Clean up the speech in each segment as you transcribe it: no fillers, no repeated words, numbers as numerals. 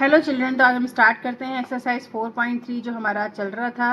Hello children, तो आज हम स्टार्ट करते हैं एक्सरसाइज 4.3 जो हमारा चल रहा था।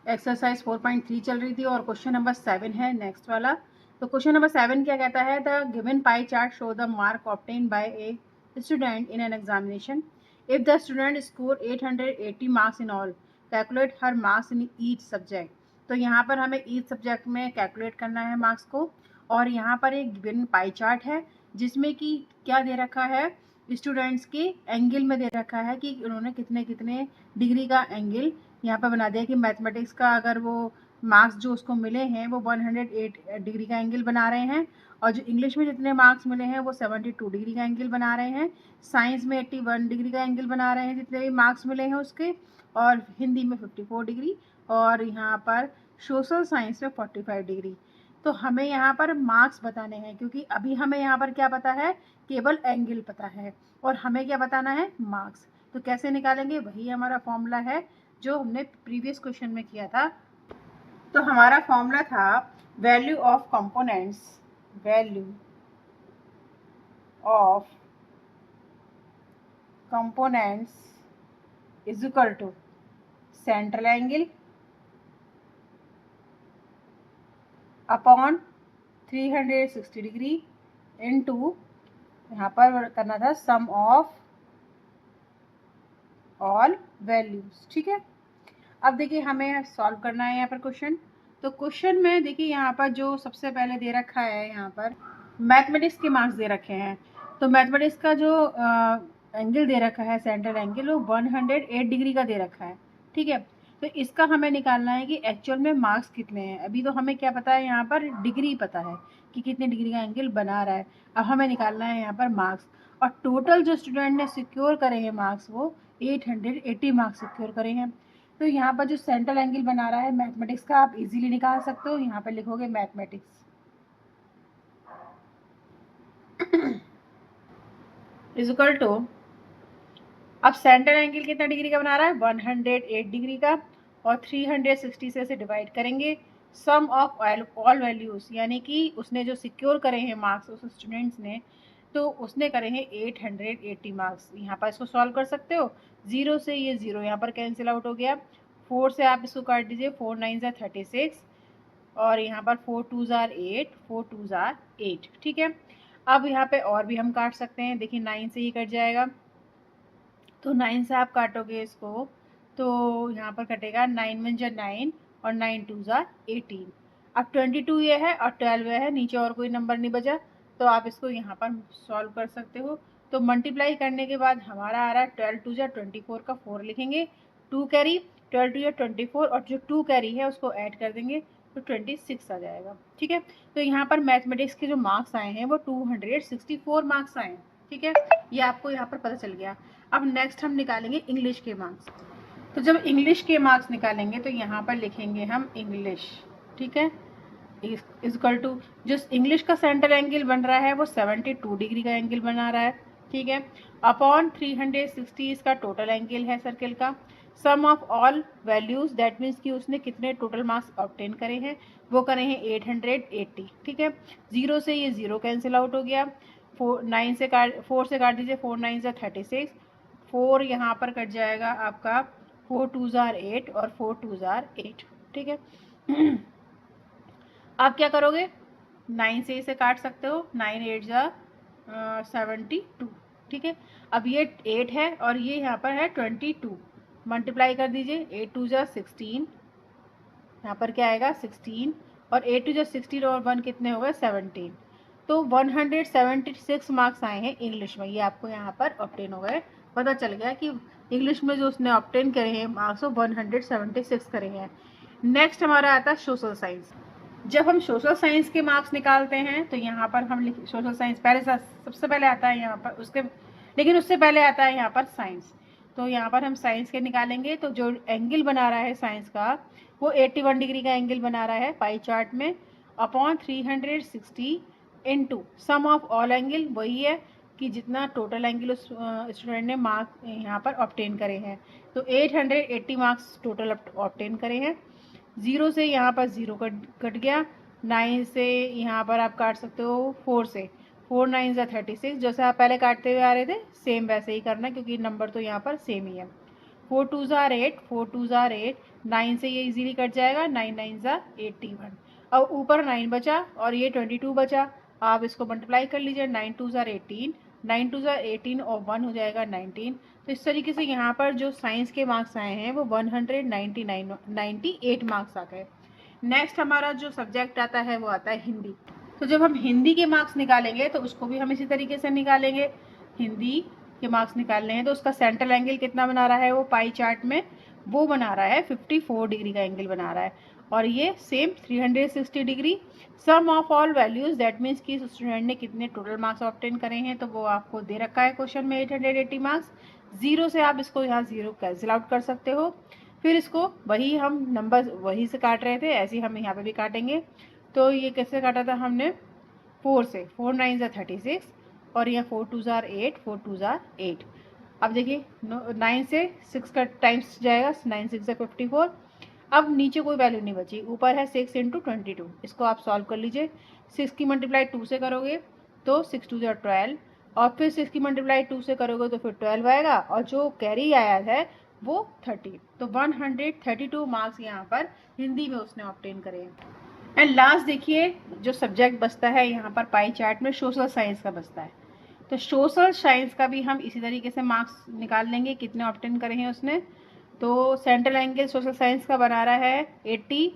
एक्सरसाइज 4.3 चल रही थी और क्वेश्चन नंबर 7 है नेक्स्ट वाला। तो क्वेश्चन नंबर 7 क्या कहता है, the given pie chart show the mark obtain bye a student in an examination. If the student score 880 marks in all, calculate her marks in each subject. तो यहाँ पर हमें ईच सब्जेक्ट में calculate करना है मार्क्स को। और यहाँ पर एक गिवन पाई चार्ट है जिसमें कि क्या दे रखा है, स्टूडेंट्स के एंगल में दे रखा है कि उन्होंने कितने कितने डिग्री का एंगल यहाँ पर बना दिया कि मैथमेटिक्स का अगर वो मार्क्स जो उसको मिले हैं वो 108 डिग्री का एंगल बना रहे हैं, और जो इंग्लिश में जितने मार्क्स मिले हैं वो 72 डिग्री का एंगल बना रहे हैं, साइंस में 81 डिग्री का एंगल बना रहे हैं जितने भी मार्क्स मिले हैं उसके, और हिंदी में 54 डिग्री, और यहाँ पर सोशल साइंस में 45 डिग्री। तो हमें यहाँ पर मार्क्स बताने हैं क्योंकि अभी हमें यहाँ पर क्या पता है, केवल एंगल पता है, और हमें क्या बताना है, मार्क्स। तो कैसे निकालेंगे, वही हमारा फॉर्मूला है जो हमने प्रीवियस क्वेश्चन में किया था। तो हमारा फॉर्मूला था value of components, value of components is equal to central angle upon 360 degree into, यहाँ पर करना था सम ऑफ ऑल वैल्यूज। ठीक है, अब देखिए हमें सॉल्व करना है यहाँ पर क्वेश्चन। तो क्वेश्चन में देखिए यहाँ पर जो सबसे पहले दे रखा है, यहाँ पर मैथमेटिक्स के मार्क्स दे रखे हैं। तो मैथमेटिक्स का जो एंगल दे रखा है, सेंट्रल एंगल, वो 108 डिग्री का दे रखा है। ठीक है, तो इसका हमें निकालना है कि एक्चुअल में मार्क्स कितने हैं। अभी तो हमें क्या पता है, यहाँ पर डिग्री पता है कि कितने डिग्री का एंगल बना रहा है। अब हमें निकालना है यहाँ पर मार्क्स, और टोटल जो स्टूडेंट ने सिक्योर करे हैं मार्क्स वो 880 मार्क्स सिक्योर करे हैं। तो यहाँ पर जो सेंट्रल एंगल बना रहा है मैथमेटिक्स का, आप इजीली निकाल सकते हो। यहाँ पर लिखोगे मैथमेटिक्स इज इक्वल टू, अब सेंट्रल एंगल कितना डिग्री का बना रहा है, 108 डिग्री का, और 360 से इसे डिवाइड करेंगे। सम ऑफ ऑल वैल्यूज, यानी कि उसने जो सिक्योर करे हैं मार्क्स उस स्टूडेंट्स ने, तो उसने करे हैं 880 मार्क्स। यहाँ पर इसको सॉल्व कर सकते हो। जीरो से ये जीरो यहाँ पर कैंसिल आउट हो गया, 4 से आप इसको काट दीजिए, 4 9 ज़ा 36, और यहाँ पर 4 2 ज़ार 8, 4 2 ज़ार 8। ठीक है, अब यहाँ पे और भी हम काट सकते हैं। देखिए 9 से ही कट जाएगा, तो 9 से आप काटोगे इसको तो यहाँ पर कटेगा 9 1 जा 9 और 9 2 ज़ा 18। अब 22 ये है और 12 ये है, नीचे और कोई नंबर नहीं बचा, तो आप इसको यहाँ पर सॉल्व कर सकते हो। तो मल्टीप्लाई करने के बाद हमारा आ रहा है 12 2 जा 24 का 4 लिखेंगे, 2 कैरी, 12 2 जा 24, और जो 2 कैरी है उसको ऐड कर देंगे तो 26 आ जाएगा। ठीक है, तो यहाँ पर मैथमेटिक्स के जो मार्क्स आए हैं वो 264 मार्क्स आए हैं। ठीक है, ये आपको यहाँ पर पता चल गया। अब नेक्स्ट हम निकालेंगे इंग्लिश के मार्क्स। तो जब इंग्लिश के मार्क्स निकालेंगे तो यहाँ पर लिखेंगे हम इंग्लिश। ठीक है, इक्वल टू, जो इंग्लिश का सेंटर एंगल बन रहा है वो 72 डिग्री का एंगल बना रहा है। ठीक है, अपॉन 360 इसका टोटल एंगल है सर्किल का। Sum of all values, that means कि उसने कितने टोटल मार्क्स ऑब्टेन करे हैं, वो करे हैं 880। ठीक है, जीरो से ये जीरो कैंसिल आउट हो गया, 4 से काट दीजिए, 4 9 ज़ा 36, 4 यहाँ पर कट जाएगा आपका, 4 2 ज़ार 8 और 4 2 ज़ार 8। ठीक है, आप क्या करोगे, 9 से इसे काट सकते हो, 9 8 ज़ा 72। ठीक है, अब ये 8 है और ये यहाँ पर है 22, मल्टीप्लाई कर दीजिए, 8 2 ज़ा 16, यहाँ पर क्या आएगा 16, और 8 2 ज़ा 16 और 1 कितने हो गए 17। तो 176 मार्क्स आए हैं इंग्लिश में, ये आपको यहाँ पर ऑब्टेन हो गए। पता चल गया कि इंग्लिश में जो उसने ऑब्टेन करे हैं मार्क्स वो 176 करे हैं। नेक्स्ट हमारा आता है सोशल साइंस। जब हम सोशल साइंस के मार्क्स निकालते हैं तो यहाँ पर हम सोशल साइंस पहले सबसे पहले आता है यहाँ पर, उसके लेकिन उससे पहले आता है यहाँ पर साइंस। तो यहाँ पर हम साइंस के निकालेंगे, तो जो एंगल बना रहा है साइंस का वो 81 डिग्री का एंगल बना रहा है पाई चार्ट में, upon 360 into sum of all angle, वही है कि जितना टोटल एंगल उस स्टूडेंट ने मार्क्स यहाँ पर ऑब्टेन करे हैं। तो 880 मार्क्स टोटल ऑब्टेन करे हैं। जीरो से यहाँ पर जीरो कट गया, 9 से यहाँ पर आप काट सकते हो 4 से, 4 9 ज़ा 36, जैसे आप पहले काटते हुए आ रहे थे सेम वैसे ही करना, क्योंकि नंबर तो यहाँ पर सेम ही है। 4 2 ज़ा 8, 4 2 ज़ा 8, 9 से ये इजीली कट जाएगा, 9 9 ज़ा 81। अब ऊपर 9 बचा और ये 22 बचा, आप इसको मल्टीप्लाई कर लीजिए, 9 2 ज़ा 18, 9 2 ज़ा 18 और 1 हो जाएगा 19। तो इस तरीके से यहाँ पर जो साइंस के मार्क्स आए हैं वो 198 मार्क्स आ गए। नेक्स्ट हमारा जो सब्जेक्ट आता है वो आता है हिंदी। तो जब हम हिंदी के मार्क्स निकालेंगे तो उसको भी हम इसी तरीके से निकालेंगे। हिंदी के मार्क्स निकालने हैं तो उसका सेंट्रल एंगल कितना बना रहा है वो पाई चार्ट में, वो बना रहा है 54 डिग्री का एंगल बना रहा है, और ये सेम 360 डिग्री। Sum of all values, that means कि स्टूडेंट ने कितने टोटल मार्क्स ऑब्टेन करे हैं, तो वो आपको दे रखा है क्वेश्चन में 880 मार्क्स। जीरो से आप इसको यहाँ जीरो कैंसिल आउट कर सकते हो। फिर इसको वही हम नंबर वही से काट रहे थे, ऐसे ही हम यहाँ पे भी काटेंगे। तो ये कैसे काटा था हमने, 4 से, 4 9 ज़ा 36 और यहाँ 4 2 ज़ा 8, 4 2 ज़ा 8। अब देखिए 9 से 6 का टाइम्स जाएगा, 9 6 ज़ा 54। अब नीचे कोई वैल्यू नहीं बची, ऊपर है 6 इंटू 22। इसको आप सॉल्व कर लीजिए। 6 की मल्टीप्लाई 2 से करोगे तो 6 2 ज़ा 12, और फिर 6 की मल्टीप्लाई 2 से करोगे तो फिर 12 आएगा, और जो कैरी आया है वो 30। तो 132 मार्क्स यहाँ पर हिंदी में उसने ऑब्टेन करे हैं। एंड लास्ट देखिए जो सब्जेक्ट बचता है यहाँ पर पाई चार्ट में, सोशल साइंस का बचता है। तो सोशल साइंस का भी हम इसी तरीके से मार्क्स निकाल लेंगे, कितने ऑब्टेन करे हैं उसने। तो सेंट्रल एंगल सोशल साइंस का बना रहा है 80,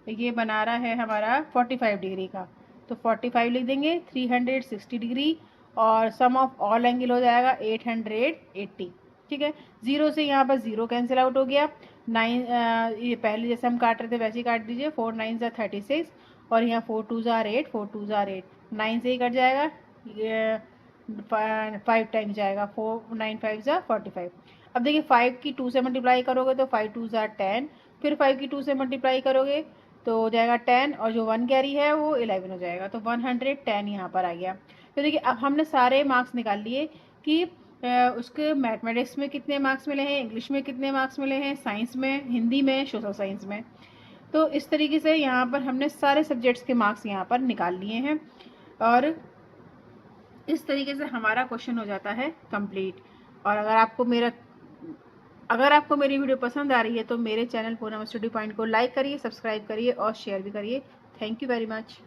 ये बना रहा है हमारा 45 डिग्री का, तो 45 लिख देंगे, 360 डिग्री, और सम ऑफ ऑल एंगल हो जाएगा 880। ठीक है, जीरो से यहाँ पर जीरो कैंसिल आउट हो गया। 9 ये पहले जैसे हम काट रहे थे वैसे ही काट दीजिए, 4 9 ज़ा 36 और यहाँ 4 2 ज़ा 8, 4 2 ज़ा 8, 9 से ही कट जाएगा, ये 5 टाइम्स जाएगा, 4 9 5 ज़ा 45। अब देखिए 5 की 2 से मल्टीप्लाई करोगे तो 5 2 ज़ा 10, फिर 5 की 2 से मल्टीप्लाई करोगे तो हो जाएगा 10, और जो 1 कैरी है वो 11 हो जाएगा, तो 110 यहाँ पर आ गया। तो देखिए अब हमने सारे मार्क्स निकाल लिए कि उसके मैथमेटिक्स में कितने मार्क्स मिले हैं, इंग्लिश में कितने मार्क्स मिले हैं, साइंस में, हिंदी में, सोशल साइंस में। तो इस तरीके से यहाँ पर हमने सारे सब्जेक्ट्स के मार्क्स यहाँ पर निकाल लिए हैं, और इस तरीके से हमारा क्वेश्चन हो जाता है कंप्लीट। और अगर आपको मेरी वीडियो पसंद आ रही है तो मेरे चैनल पूनम स्टडी पॉइंट को लाइक करिए, सब्सक्राइब करिए और शेयर भी करिए। Thank you very much.